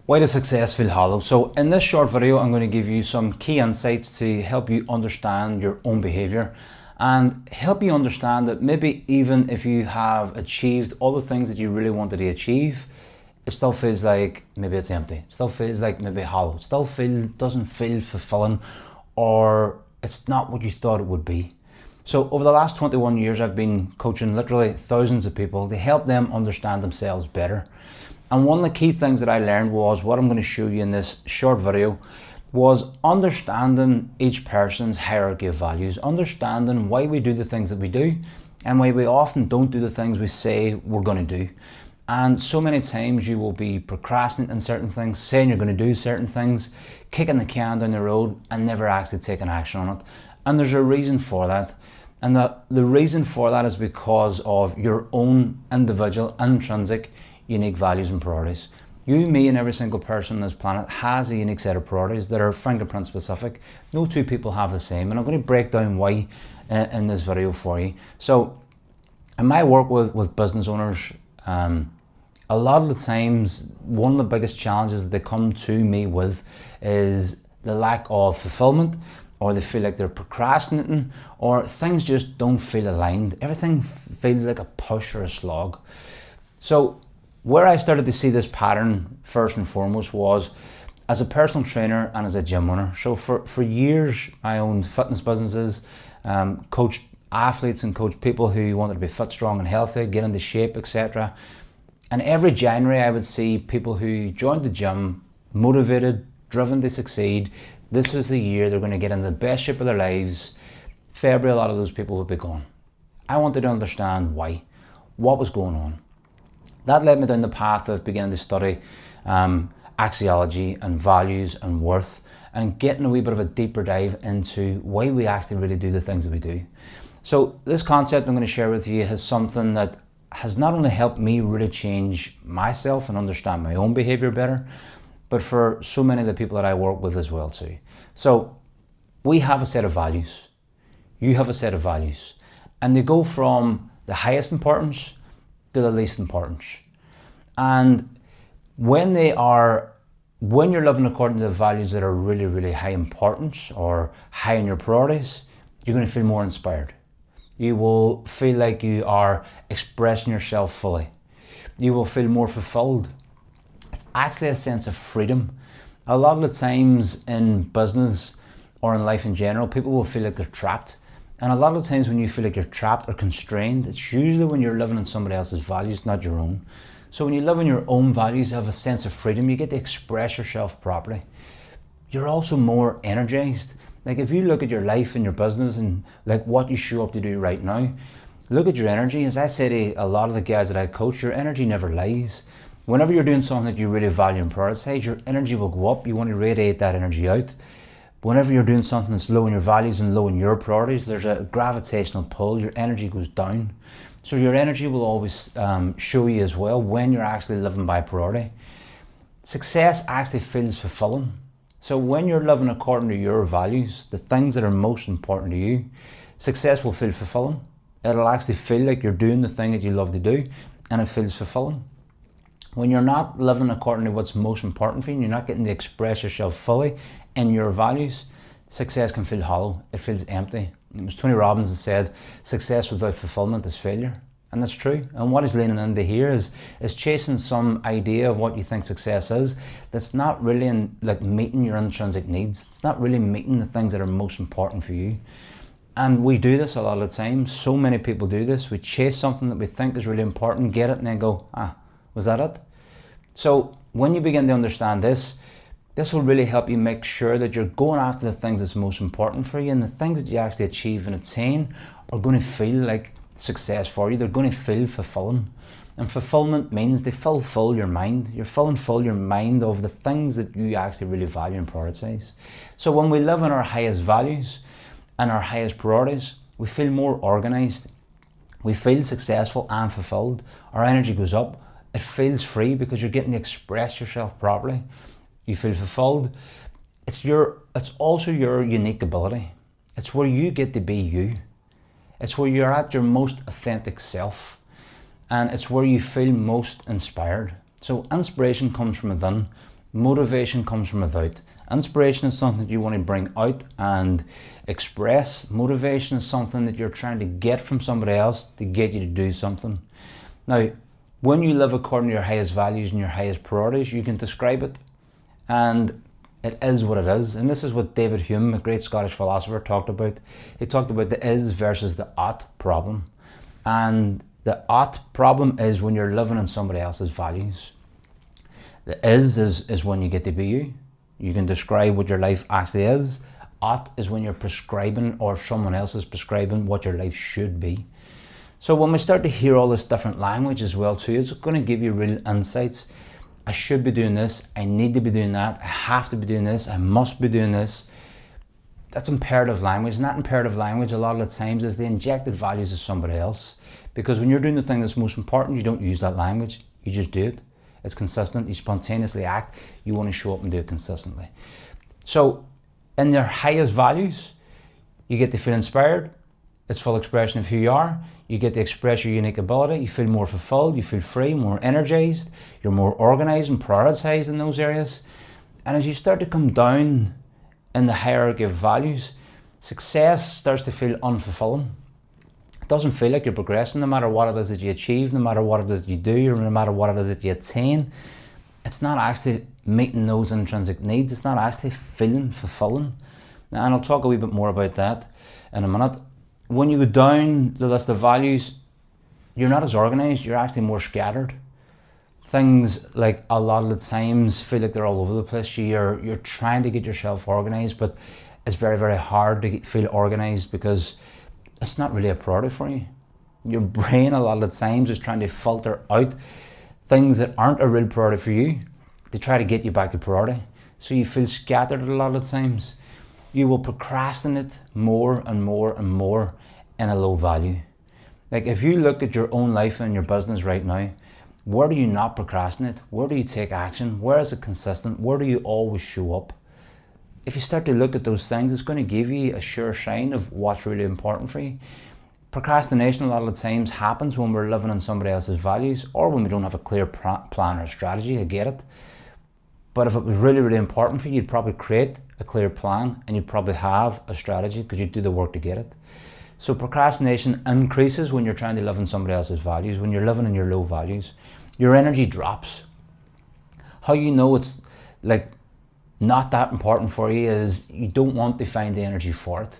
Why does success feel hollow? So in this short video, I'm going to give you some key insights to help you understand your own behavior and help you understand that maybe even if you have achieved all the things that you really wanted to achieve, it still feels like maybe it's empty. It still feels like maybe hollow. It still doesn't feel fulfilling, or it's not what you thought it would be. So over the last 21 years, I've been coaching literally thousands of people to help them understand themselves better. And one of the key things that I learned was what I'm going to show you in this short video was understanding each person's hierarchy of values, understanding why we do the things that we do and why we often don't do the things we say we're going to do. And so many times you will be procrastinating certain things, saying you're going to do certain things, kicking the can down the road and never actually taking action on it. And there's a reason for that. And the reason for that is because of your own individual, intrinsic, unique values and priorities. You, me, and every single person on this planet has a unique set of priorities that are fingerprint specific. No two people have the same, and I'm going to break down why in this video for you. So in my work with business owners, a lot of the times one of the biggest challenges that they come to me with is the lack of fulfillment, or they feel like they're procrastinating, or things just don't feel aligned. Everything feels like a push or a slog. So where I started to see this pattern first and foremost was as a personal trainer and as a gym owner. So for years I owned fitness businesses, coached athletes and coached people who wanted to be fit, strong and healthy, get into shape, etc. And every January I would see people who joined the gym, motivated, driven to succeed. This was the year they're going to get in the best shape of their lives. February, a lot of those people would be gone. I wanted to understand why, what was going on. That led me down the path of beginning to study axiology and values and worth, and getting a wee bit of a deeper dive into why we actually really do the things that we do. So this concept I'm going to share with you is something that has not only helped me really change myself and understand my own behavior better, but for so many of the people that I work with as well too. So we have a set of values. You have a set of values, and they go from the highest importance to the least importance. And when you're living according to the values that are really, really high importance or high in your priorities, you're going to feel more inspired. You will feel like you are expressing yourself fully. You will feel more fulfilled. It's actually a sense of freedom. A lot of the times in business or in life in general, people will feel like they're trapped. And a lot of the times when you feel like you're trapped or constrained, it's usually when you're living in somebody else's values, not your own. So when you live in your own values, you have a sense of freedom, you get to express yourself properly. You're also more energized. Like if you look at your life and your business and like what you show up to do right now, look at your energy. As I say to a lot of the guys that I coach, your energy never lies. Whenever you're doing something that you really value and prioritize, your energy will go up. You want to radiate that energy out. Whenever you're doing something that's low in your values and low in your priorities, there's a gravitational pull, your energy goes down. So your energy will always show you as well when you're actually living by priority. Success actually feels fulfilling. So when you're living according to your values, the things that are most important to you, success will feel fulfilling. It'll actually feel like you're doing the thing that you love to do, and it feels fulfilling. When you're not living according to what's most important for you and you're not getting to express yourself fully in your values, success can feel hollow. It feels empty. It was Tony Robbins that said, success without fulfillment is failure. And that's true. And what he's leaning into here is chasing some idea of what you think success is that's not really meeting your intrinsic needs. It's not really meeting the things that are most important for you. And we do this a lot of the time. So many people do this. We chase something that we think is really important, get it, and then go, was that it? So when you begin to understand this will really help you make sure that you're going after the things that's most important for you, and the things that you actually achieve and attain are going to feel like success for you. They're going to feel fulfilling. And fulfillment means they fulfill your mind. You're filling full your mind of the things that you actually really value and prioritize. So when we live in our highest values and our highest priorities, we feel more organized. We feel successful and fulfilled. Our energy goes up. It feels free because you're getting to express yourself properly. You feel fulfilled. It's also your unique ability. It's where you get to be you. It's where you're at your most authentic self. And it's where you feel most inspired. So inspiration comes from within. Motivation comes from without. Inspiration is something that you want to bring out and express. Motivation is something that you're trying to get from somebody else to get you to do something. Now, when you live according to your highest values and your highest priorities, you can describe it. And it is what it is. And this is what David Hume, a great Scottish philosopher, talked about. He talked about the is versus the ought problem. And the ought problem is when you're living in somebody else's values. The is when you get to be you. You can describe what your life actually is. Ought is when you're prescribing, or someone else is prescribing, what your life should be. So when we start to hear all this different language as well too, it's going to give you real insights. I should be doing this, I need to be doing that, I have to be doing this, I must be doing this. That's imperative language, and that imperative language a lot of the times is the injected values of somebody else. Because when you're doing the thing that's most important, you don't use that language, you just do it. It's consistent, you spontaneously act, you want to show up and do it consistently. So in your highest values, you get to feel inspired, it's full expression of who you are, you get to express your unique ability, you feel more fulfilled, you feel free, more energized, you're more organized and prioritized in those areas. And as you start to come down in the hierarchy of values, success starts to feel unfulfilling. It doesn't feel like you're progressing no matter what it is that you achieve, no matter what it is that you do, or no matter what it is that you attain. It's not actually meeting those intrinsic needs, it's not actually feeling fulfilling. And I'll talk a wee bit more about that in a minute. When you go down the list of values, you're not as organized, you're actually more scattered. Things like a lot of the times feel like they're all over the place. You're trying to get yourself organized, but it's very, very hard to feel organized because it's not really a priority for you. Your brain a lot of the times is trying to filter out things that aren't a real priority for you to try to get you back to priority. So you feel scattered a lot of the times. You will procrastinate more and more and more in a low value. Like if you look at your own life and your business right now, where do you not procrastinate? Where do you take action? Where is it consistent? Where do you always show up? If you start to look at those things, it's going to give you a sure sign of what's really important for you. Procrastination a lot of the times happens when we're living on somebody else's values or when we don't have a clear plan or strategy. I get it. But if it was really, really important for you, you'd probably create a clear plan and you'd probably have a strategy because you'd do the work to get it. So procrastination increases when you're trying to live in somebody else's values. When you're living in your low values, your energy drops. How you know it's like not that important for you is you don't want to find the energy for it.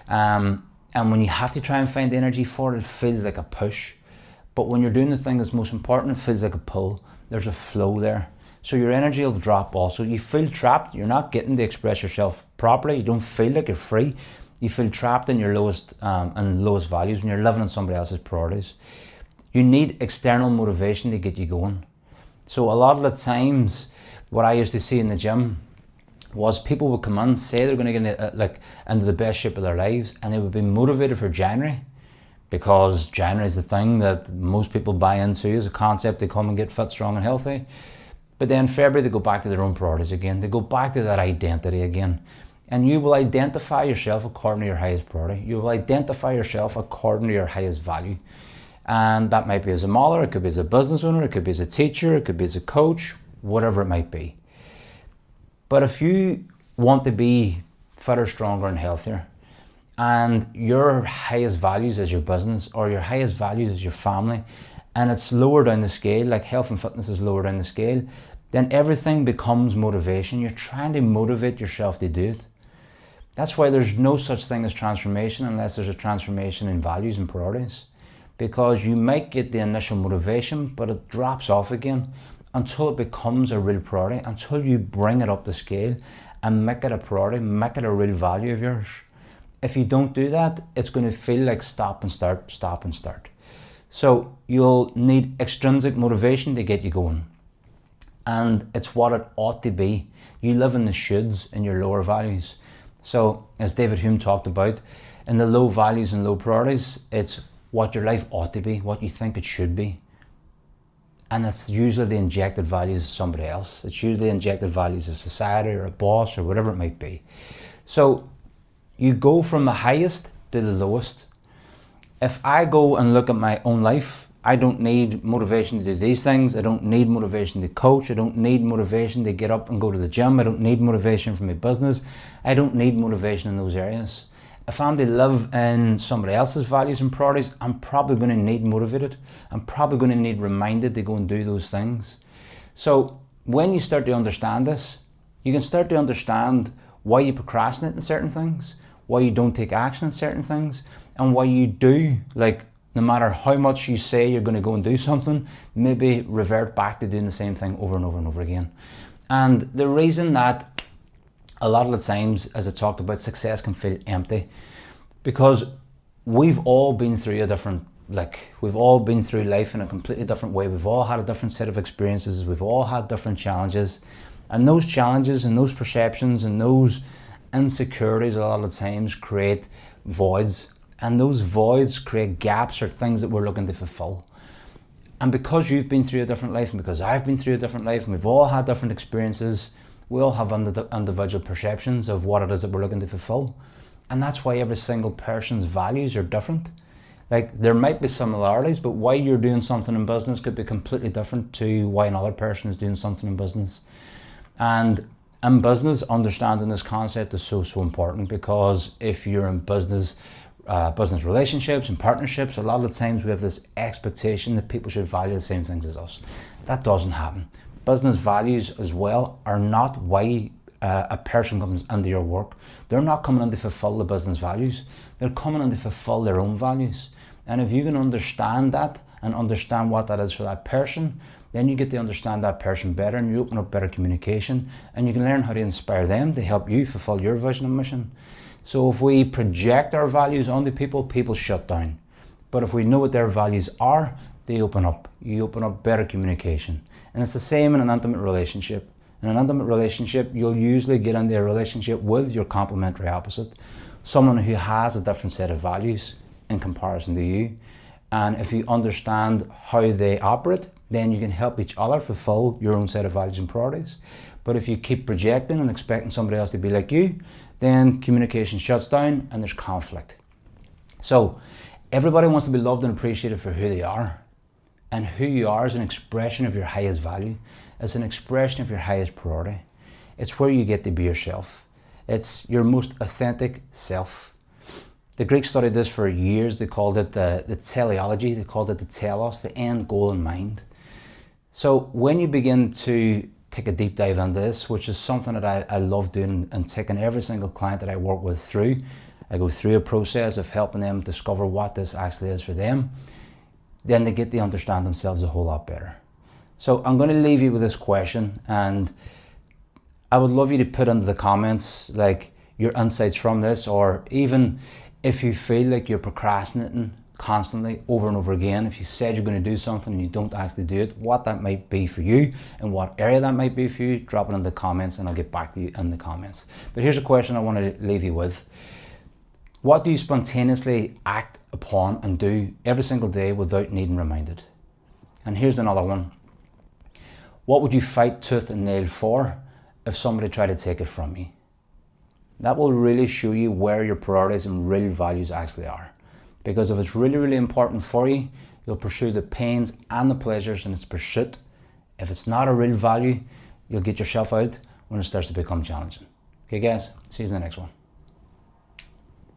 And when you have to try and find the energy for it, it feels like a push. But when you're doing the thing that's most important, it feels like a pull. There's a flow there. So your energy will drop also. You feel trapped. You're not getting to express yourself properly. You don't feel like you're free. You feel trapped in your lowest values when you're living in somebody else's priorities. You need external motivation to get you going. So a lot of the times, what I used to see in the gym was people would come in, say they're going to get into the best shape of their lives, and they would be motivated for January because January is the thing that most people buy into as a concept. They come and get fit, strong and healthy. But then February they go back to their own priorities again. They go back to that identity again. And you will identify yourself according to your highest priority. You will identify yourself according to your highest value. And that might be as a mother, it could be as a business owner, it could be as a teacher, it could be as a coach, whatever it might be. But if you want to be fitter, stronger and healthier, and your highest values is your business or your highest values is your family, and it's lower down the scale, like health and fitness is lower down the scale, then everything becomes motivation. You're trying to motivate yourself to do it. That's why there's no such thing as transformation unless there's a transformation in values and priorities. Because you might get the initial motivation, but it drops off again until it becomes a real priority, until you bring it up the scale and make it a priority, make it a real value of yours. If you don't do that, it's going to feel like stop and start, stop and start. So you'll need extrinsic motivation to get you going. And it's what it ought to be. You live in the shoulds in your lower values. So as David Hume talked about, in the low values and low priorities, it's what your life ought to be, what you think it should be. And it's usually the injected values of somebody else. It's usually injected values of society or a boss or whatever it might be. So you go from the highest to the lowest. If I go and look at my own life I don't need motivation to do these things. I don't need motivation to coach. I don't need motivation to get up and go to the gym. I don't need motivation for my business. I don't need motivation in those areas. If I'm to live in somebody else's values and priorities, I'm probably going to need motivated. I'm probably going to need reminded to go and do those things. So when you start to understand this, you can start to understand why you procrastinate in certain things, why you don't take action in certain things, and why you do, like, no matter how much you say you're going to go and do something, maybe revert back to doing the same thing over and over and over again. And the reason that a lot of the times, as I talked about, success can feel empty, because we've all been through we've all been through life in a completely different way. We've all had a different set of experiences. We've all had different challenges. And those challenges and those perceptions and those insecurities a lot of the times create voids. And those voids create gaps or things that we're looking to fulfill. And because you've been through a different life, and because I've been through a different life, and we've all had different experiences, we all have individual perceptions of what it is that we're looking to fulfill. And that's why every single person's values are different. Like, there might be similarities, but why you're doing something in business could be completely different to why another person is doing something in business. And in business, understanding this concept is so important, because if you're in business relationships and partnerships, a lot of the times we have this expectation that people should value the same things as us. That doesn't happen. Business values as well are not why a person comes into your work. They're not coming in to fulfill the business values. They're coming in to fulfill their own values. And if you can understand that and understand what that is for that person, then you get to understand that person better, and you open up better communication, and you can learn how to inspire them to help you fulfill your vision and mission. So if we project our values onto people, people shut down. But if we know what their values are, they open up. You open up better communication. And it's the same in an intimate relationship. In an intimate relationship, you'll usually get into a relationship with your complementary opposite, someone who has a different set of values in comparison to you. And if you understand how they operate, then you can help each other fulfill your own set of values and priorities. But if you keep projecting and expecting somebody else to be like you, then communication shuts down and there's conflict. So everybody wants to be loved and appreciated for who they are. And who you are is an expression of your highest value. It's an expression of your highest priority. It's where you get to be yourself. It's your most authentic self. The Greeks studied this for years. They called it the teleology. They called it the telos, the end goal in mind. So when you begin to take a deep dive into this, which is something that I love doing and taking every single client that I work with through, I go through a process of helping them discover what this actually is for them, then they get to understand themselves a whole lot better. So I'm going to leave you with this question, and I would love you to put into the comments like your insights from this, or even if you feel like you're procrastinating constantly over and over again, if you said you're going to do something and you don't actually do it, what that might be for you and what area that might be for you, drop it in the comments and I'll get back to you in the comments. But here's a question I want to leave you with. What do you spontaneously act upon and do every single day without needing reminded? And here's another one. What would you fight tooth and nail for if somebody tried to take it from you? That will really show you where your priorities and real values actually are. Because if it's really, really important for you, you'll pursue the pains and the pleasures in its pursuit. If it's not a real value, you'll get yourself out when it starts to become challenging. Okay guys, see you in the next one.